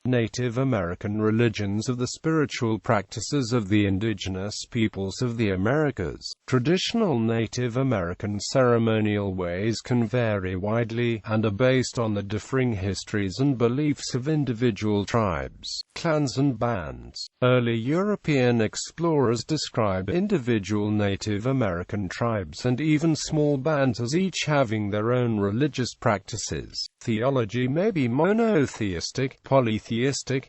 Native American religions are the spiritual practices of the indigenous peoples of the Americas. Traditional Native American ceremonial ways can vary widely, and are based on the differing histories and beliefs of individual tribes, clans and bands. Early European explorers describe individual Native American tribes and even small bands as each having their own religious practices. Theology may be monotheistic, polytheistic,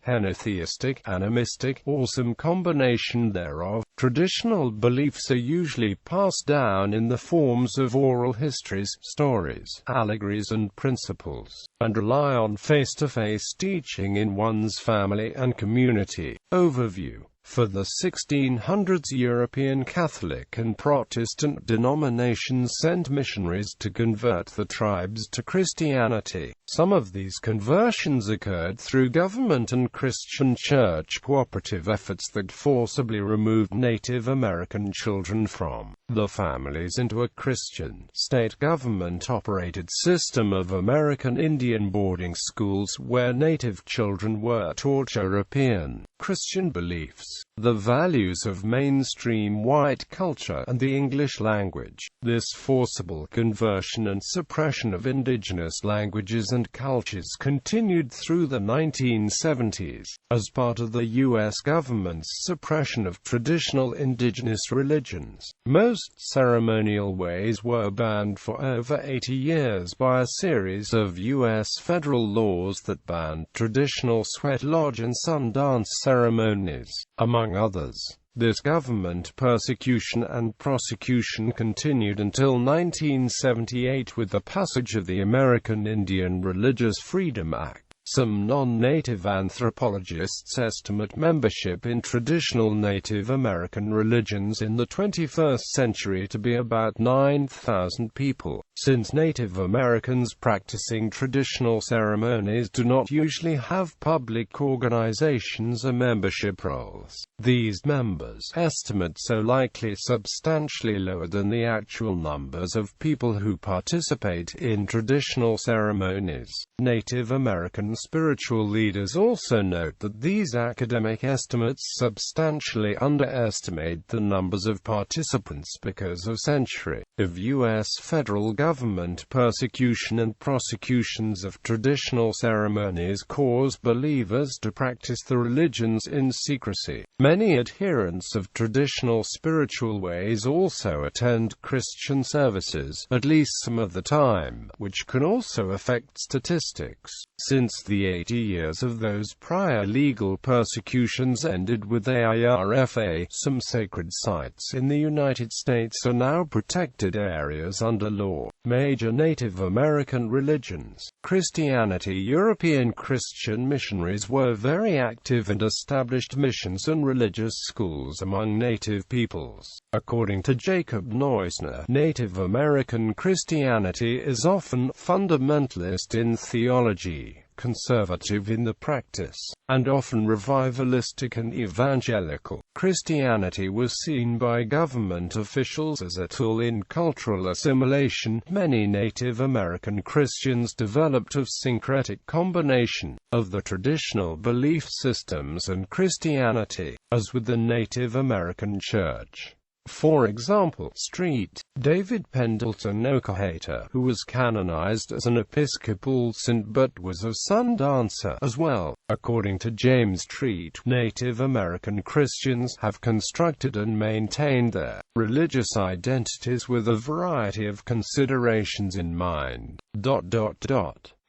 henotheistic, animistic, or some combination thereof. Traditional beliefs are usually passed down in the forms of oral histories, stories, allegories and principles, and rely on face-to-face teaching in one's family and community. Overview. For the 1600s, European Catholic and Protestant denominations sent missionaries to convert the tribes to Christianity. Some of these conversions occurred through government and Christian church cooperative efforts that forcibly removed Native American children from the families into a Christian, state government-operated system of American Indian boarding schools where Native children were taught European Christian beliefs, the values of mainstream white culture, and the English language. This forcible conversion and suppression of indigenous languages and cultures continued through the 1970s, as part of the U.S. government's suppression of traditional indigenous religions. Most ceremonial ways were banned for over 80 years by a series of U.S. federal laws that banned traditional sweat lodge and Sundance ceremonies, among others. This government persecution and prosecution continued until 1978 with the passage of the American Indian Religious Freedom Act. Some non-native anthropologists estimate membership in traditional Native American religions in the 21st century to be about 9,000 people. Since Native Americans practicing traditional ceremonies do not usually have public organizations or membership rolls, these members' estimates are likely substantially lower than the actual numbers of people who participate in traditional ceremonies. Native American spiritual leaders also note that these academic estimates substantially underestimate the numbers of participants because of centuries of U.S. federal government persecution and prosecutions of traditional ceremonies cause believers to practice the religions in secrecy. Many adherents of traditional spiritual ways also attend Christian services, at least some of the time, which can also affect statistics. Since the 80 years of those prior legal persecutions ended with AIRFA, some sacred sites in the United States are now protected areas under law. Major Native American religions. Christianity. European Christian missionaries were very active and established missions and religious schools among native peoples. According to Jacob Neusner, Native American Christianity is often fundamentalist in theology, conservative in the practice, and often revivalistic and evangelical. Christianity was seen by government officials as a tool in cultural assimilation. Many Native American Christians developed a syncretic combination of the traditional belief systems and Christianity, as with the Native American Church. For example, St. David Pendleton Okahata, who was canonized as an Episcopal saint but was a Sundancer as well. According to James Treat, Native American Christians have constructed and maintained their religious identities with a variety of considerations in mind.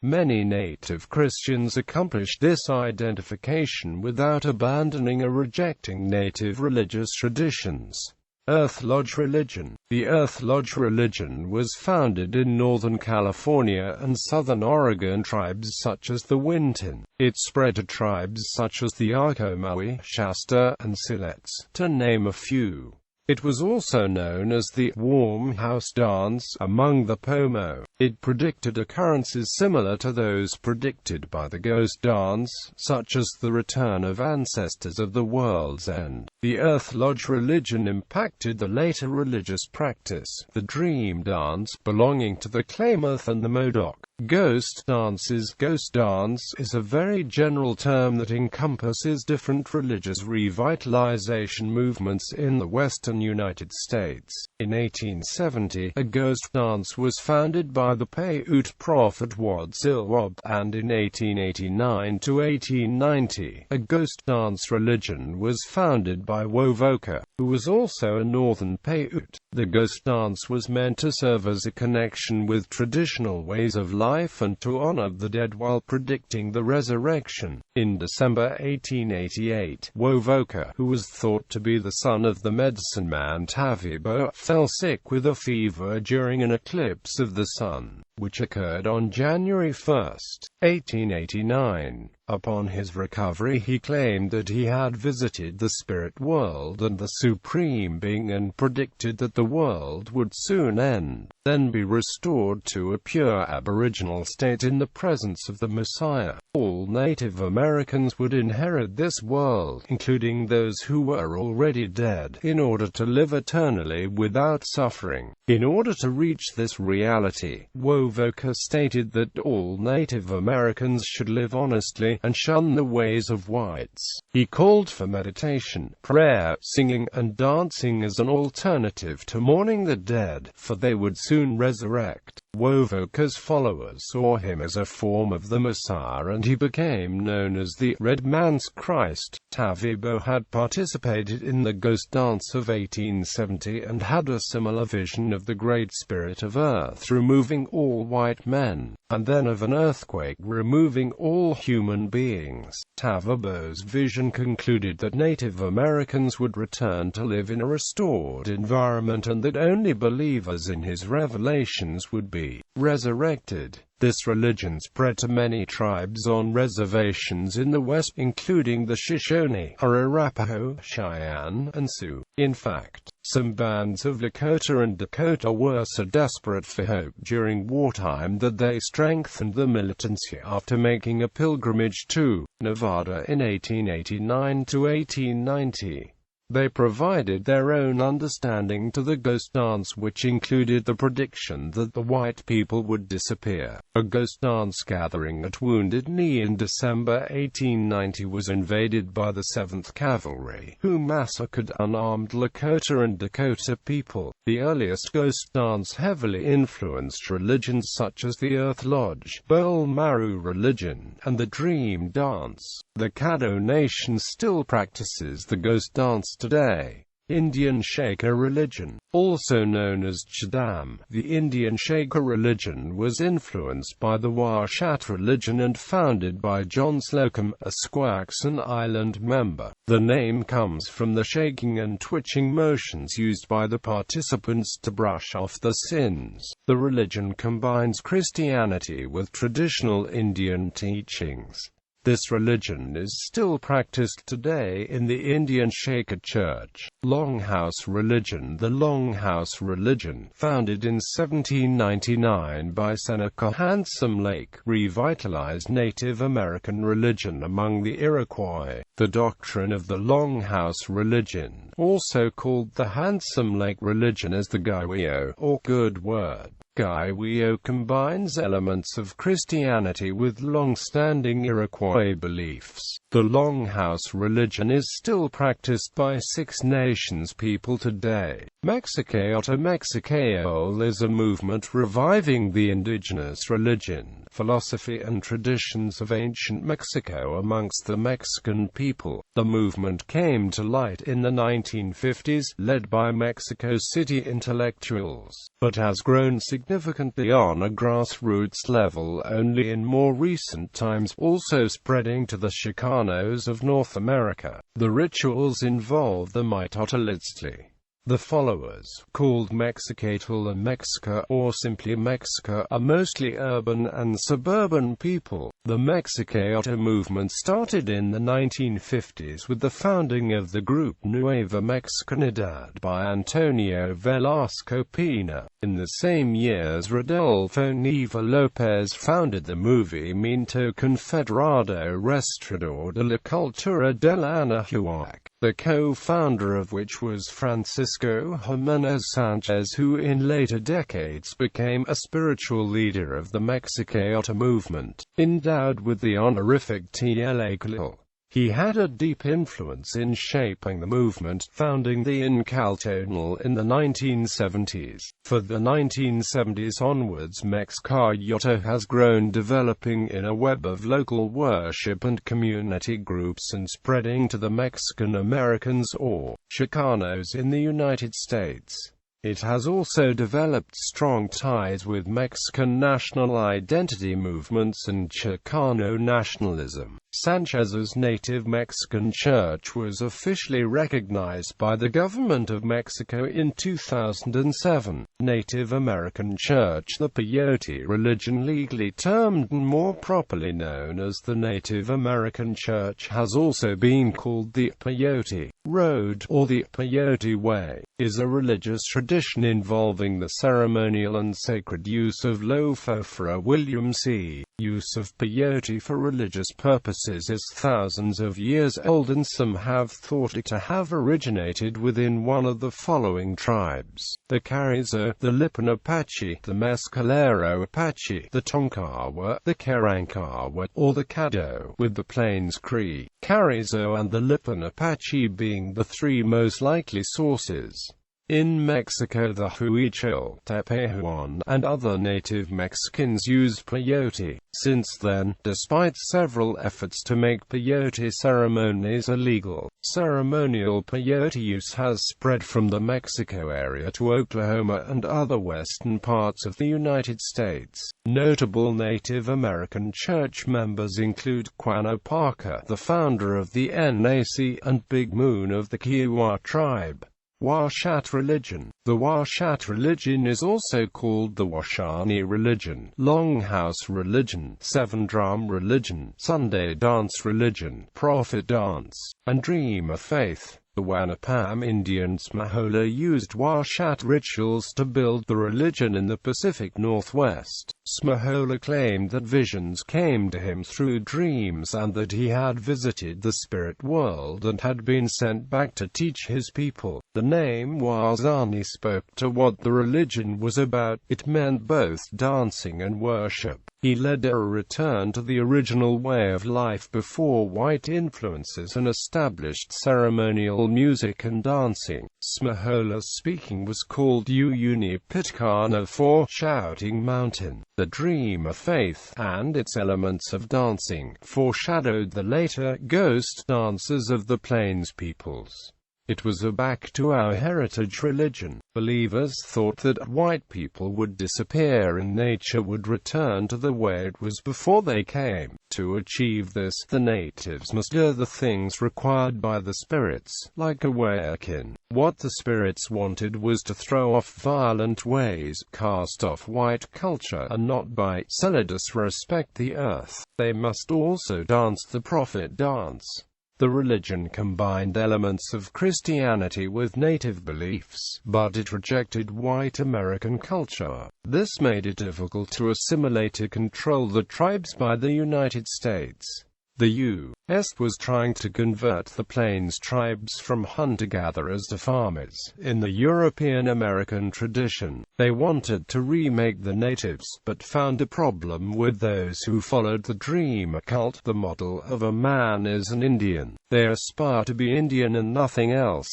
Many Native Christians accomplished this identification without abandoning or rejecting Native religious traditions. Earth Lodge Religion. The Earth Lodge religion was founded in Northern California and Southern Oregon tribes such as the Winton. It spread to tribes such as the Arcomawi, Shasta, and Siletz, to name a few. It was also known as the Warm House Dance among the Pomo. It predicted occurrences similar to those predicted by the Ghost Dance, such as the return of ancestors of the world's end. The Earth Lodge religion impacted the later religious practice, the Dream Dance, belonging to the Klamath and the Modoc. Ghost dances. Ghost dance is a very general term that encompasses different religious revitalization movements in the western United States. In 1870, a ghost dance was founded by the Peyote prophet Wadzilwab, and in 1889 to 1890, a ghost dance religion was founded by Wovoka, who was also a northern Peyote. The ghost dance was meant to serve as a connection with traditional ways of life and to honor the dead while predicting the resurrection. In December 1888, Wovoka, who was thought to be the son of the medicine man Tavibo, fell sick with a fever during an eclipse of the sun, which occurred on January 1, 1889. Upon his recovery, he claimed that he had visited the spirit world and the Supreme Being and predicted that the world would soon end, then be restored to a pure aboriginal state in the presence of the Messiah. All Native Americans would inherit this world, including those who were already dead, in order to live eternally without suffering. In order to reach this reality, Wovoka stated that all Native Americans should live honestly and shun the ways of whites. He called for meditation, prayer, singing, and dancing as an alternative to mourning the dead, for they would soon resurrect. Wovoka's followers saw him as a form of the Messiah and he became known as the Red Man's Christ. Tavibo had participated in the ghost dance of 1870 and had a similar vision of the Great Spirit of Earth removing all white men, and then of an earthquake removing all human beings. Tavibo's vision concluded that Native Americans would return to live in a restored environment and that only believers in his revelations would be resurrected. This religion spread to many tribes on reservations in the West, including the Shoshone, Arapaho, Cheyenne, and Sioux. In fact, some bands of Lakota and Dakota were so desperate for hope during wartime that they strengthened the militancy after making a pilgrimage to Nevada in 1889 to 1890. They provided their own understanding to the ghost dance, which included the prediction that the white people would disappear. A ghost dance gathering at Wounded Knee in December 1890 was invaded by the 7th Cavalry, who massacred unarmed Lakota and Dakota people. The earliest ghost dance heavily influenced religions such as the Earth Lodge, Bole Maru religion, and the Dream Dance. The Caddo Nation still practices the ghost dance today. Indian Shaker religion, also known as Chadam. The Indian Shaker religion was influenced by the Washat religion and founded by John Slocum, a Squaxin Island member. The name comes from the shaking and twitching motions used by the participants to brush off the sins. The religion combines Christianity with traditional Indian teachings. This religion is still practiced today in the Indian Shaker Church. Longhouse Religion. The Longhouse Religion, founded in 1799 by Seneca Handsome Lake, revitalized Native American religion among the Iroquois. The doctrine of the Longhouse Religion, also called the Handsome Lake Religion, is the Gaiweo, or Good Word. Gaiweo combines elements of Christianity with long-standing Iroquois beliefs. The Longhouse religion is still practiced by Six Nations people today. Mexicaote Mexicaol is a movement reviving the indigenous religion, philosophy and traditions of ancient Mexico amongst the Mexican people. The movement came to light in the 1950s, led by Mexico City intellectuals, but has grown significantly on a grassroots level only in more recent times, also spreading to the Chicanos of North America. The rituals involve the Mitotalitztli. The followers, called Mexicatl and Mexica, or simply Mexica, are mostly urban and suburban people. The Mexicaote movement started in the 1950s with the founding of the group Nueva Mexicanidad by Antonio Velasco Pina. In the same years, Rodolfo Neva Lopez founded the Movimiento Confederado Restaurador de la Cultura del Anahuac. the co-founder of which was Francisco Jimenez Sanchez, who in later decades became a spiritual leader of the Mexicayota movement, endowed with the honorific Tlaquil. He had a deep influence in shaping the movement, founding the Incaltonal in the 1970s. For the 1970s onwards, Mexicayota has grown, developing in a web of local worship and community groups and spreading to the Mexican Americans or Chicanos in the United States. It has also developed strong ties with Mexican national identity movements and Chicano nationalism. Sanchez's native Mexican church was officially recognized by the government of Mexico in 2007. Native American Church, the Peyote Religion, legally termed and more properly known as the Native American Church, has also been called the Peyote Road or the Peyote Way, is a religious tradition involving the ceremonial and sacred use of Lofofra William C. Use of peyote for religious purposes is thousands of years old, and some have thought it to have originated within one of the following tribes: the Carrizo, the Lipan Apache, the Mescalero Apache, the Tonkawa, the Karankawa, or the Caddo, with the Plains Cree, Carrizo and the Lipan Apache being the three most likely sources. In Mexico, the Huichol, Tepehuan, and other native Mexicans used peyote. Since then, despite several efforts to make peyote ceremonies illegal, ceremonial peyote use has spread from the Mexico area to Oklahoma and other western parts of the United States. Notable Native American church members include Quano Parker, the founder of the NAC, and Big Moon of the Kiowa tribe. Washat religion. The Washat religion is also called the Washani religion, Longhouse religion, Seven Drum religion, Sunday dance religion, prophet dance, and dream of faith. The Wanapam Indians Mahola used Washat rituals to build the religion in the Pacific Northwest. Smahola claimed that visions came to him through dreams and that he had visited the spirit world and had been sent back to teach his people. The name Wazani spoke to what the religion was about. It meant both dancing and worship. He led a return to the original way of life before white influences and established ceremonial music and dancing. Smahola's speaking was called Uyuni Pitkana, for shouting mountain. The dream of faith, and its elements of dancing, foreshadowed the later ghost dances of the Plains peoples. It was a back to our heritage religion. Believers thought that white people would disappear and nature would return to the way it was before they came. To achieve this, the natives must do the things required by the spirits, like awaken. What the spirits wanted was to throw off violent ways, cast off white culture, and not by solidus respect the earth. They must also dance the prophet dance. The religion combined elements of Christianity with native beliefs, but it rejected white American culture. This made it difficult to assimilate and control the tribes by the United States. The U.S. was trying to convert the Plains tribes from hunter-gatherers to farmers. In the European American tradition, they wanted to remake the natives, but found a problem with those who followed the dream cult. The model of a man is an Indian. They aspire to be Indian and nothing else.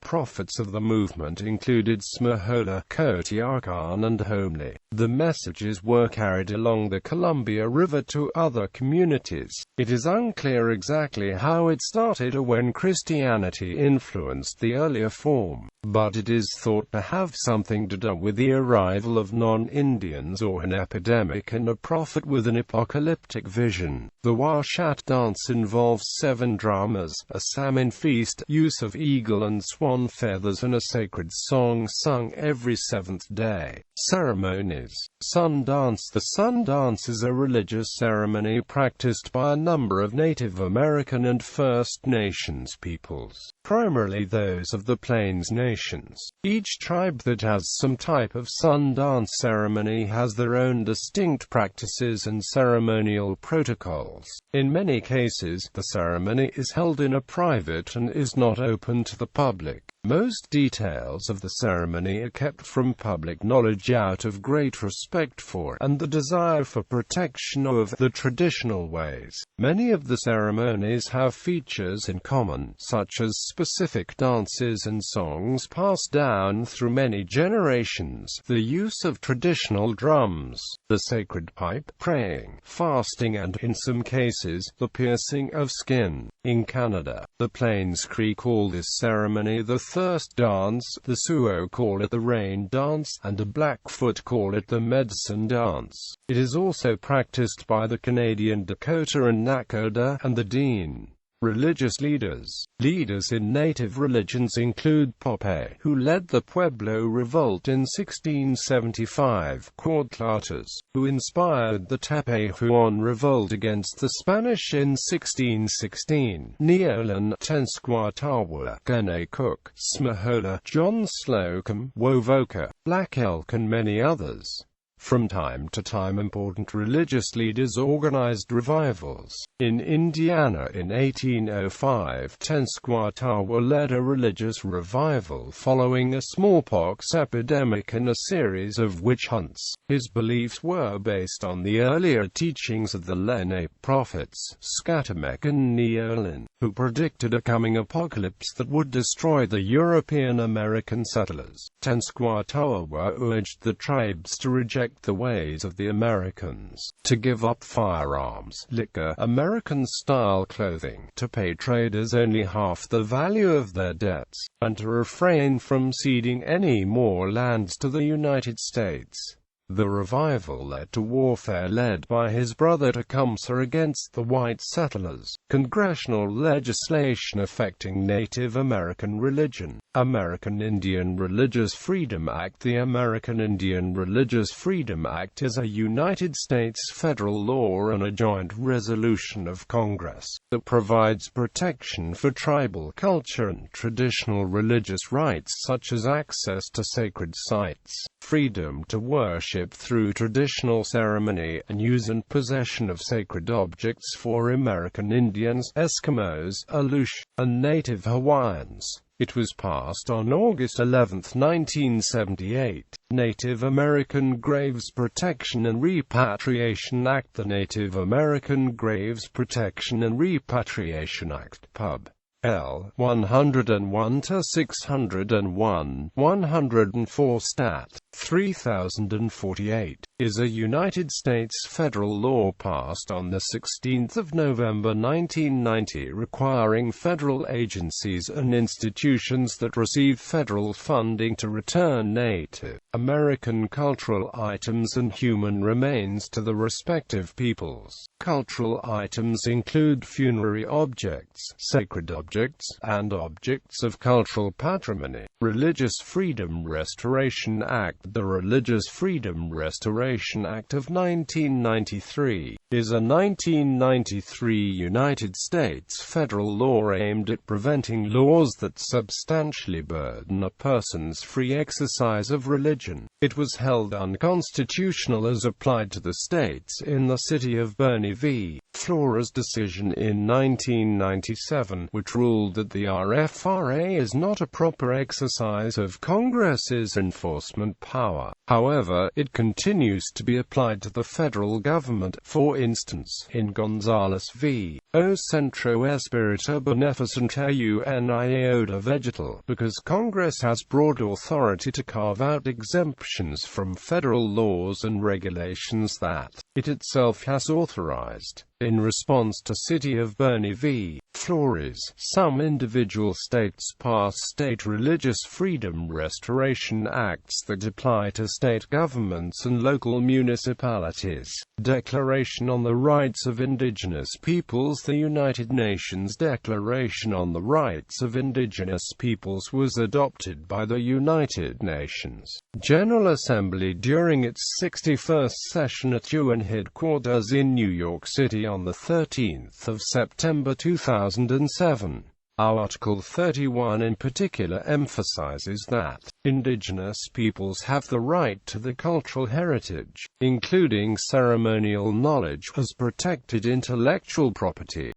Prophets of the movement included Smahola, Kotiarkan and Homely. The messages were carried along the Columbia River to other communities. It is unclear exactly how it started or when Christianity influenced the earlier form, but it is thought to have something to do with the arrival of non-Indians or an epidemic and a prophet with an apocalyptic vision. The Washat dance involves 7 dramas, a salmon feast, use of eagle and swan feathers, and a sacred song sung every 7th day. Ceremonies Sundance. The Sundance is a religious ceremony practiced by a number of Native American and First Nations peoples, primarily those of the Plains nations. Each tribe that has some type of Sundance ceremony has their own distinct practices and ceremonial protocol. rituals. In many cases, the ceremony is held in a private and is not open to the public. Most details of the ceremony are kept from public knowledge out of great respect for, and the desire for protection of, the traditional ways. Many of the ceremonies have features in common, such as specific dances and songs passed down through many generations, the use of traditional drums, the sacred pipe, praying, fasting and, in some cases, the piercing of skin. In Canada, the Plains Cree call this ceremony the Thirst Dance, the Sioux call it the Rain Dance, and the Blackfoot call it the Medicine Dance. It is also practiced by the Canadian Dakota and Nakota, and the Dean. Religious leaders. Leaders in native religions include Pope, who led the Pueblo Revolt in 1675, Cuauhtlatas, who inspired the Tepehuan Revolt against the Spanish in 1616, Neolin, Tenskwatawa, Gane Cook, Smahola, John Slocum, Wovoka, Black Elk and many others. From time to time important religious leaders organized revivals. In Indiana in 1805, Tenskwatawa led a religious revival following a smallpox epidemic and a series of witch hunts. His beliefs were based on the earlier teachings of the Lenape prophets, Scatamek and Neolin, who predicted a coming apocalypse that would destroy the European American settlers. Tenskwatawa urged the tribes to reject the ways of the Americans, to give up firearms, liquor, American-style clothing, to pay traders only half the value of their debts, and to refrain from ceding any more lands to the United States. The revival led to warfare led by his brother Tecumseh against the white settlers. Congressional legislation affecting Native American religion. American Indian Religious Freedom Act. The American Indian Religious Freedom Act is a United States federal law and a joint resolution of Congress that provides protection for tribal culture and traditional religious rights such as access to sacred sites, freedom to worship through traditional ceremony, and use and possession of sacred objects for American Indians, Eskimos, Aleut, and Native Hawaiians. It was passed on August 11, 1978. Native American Graves Protection and Repatriation Act. The Native American Graves Protection and Repatriation Act, Pub. L. 101-601, 104 Stat. 3048, is a United States federal law passed on 16 November 1990 requiring federal agencies and institutions that receive federal funding to return Native American cultural items and human remains to the respective peoples. Cultural items include funerary objects, sacred objects, and objects of cultural patrimony. Religious Freedom Restoration Act. The Religious Freedom Restoration Act of 1993 is a 1993 United States federal law aimed at preventing laws that substantially burden a person's free exercise of religion. It was held unconstitutional as applied to the states in the city of Bernie v. Flores decision in 1997, which ruled that the RFRA is not a proper exercise of Congress's enforcement power. However, it continues to be applied to the federal government. For instance, in Gonzales v. O Centro Espírita Beneficente União Vegetal, because Congress has broad authority to carve out exemptions from federal laws and regulations that it itself has authorized. In response to City of Bernie v. Flores, some individual states pass state religious freedom restoration acts that apply to state governments and local municipalities. Declaration on the Rights of Indigenous Peoples. The United Nations Declaration on the Rights of Indigenous Peoples was adopted by the United Nations General Assembly during its 61st session at UN headquarters in New York City on 13 September 2007. Article 31 in particular emphasizes that indigenous peoples have the right to the cultural heritage, including ceremonial knowledge, as protected intellectual property.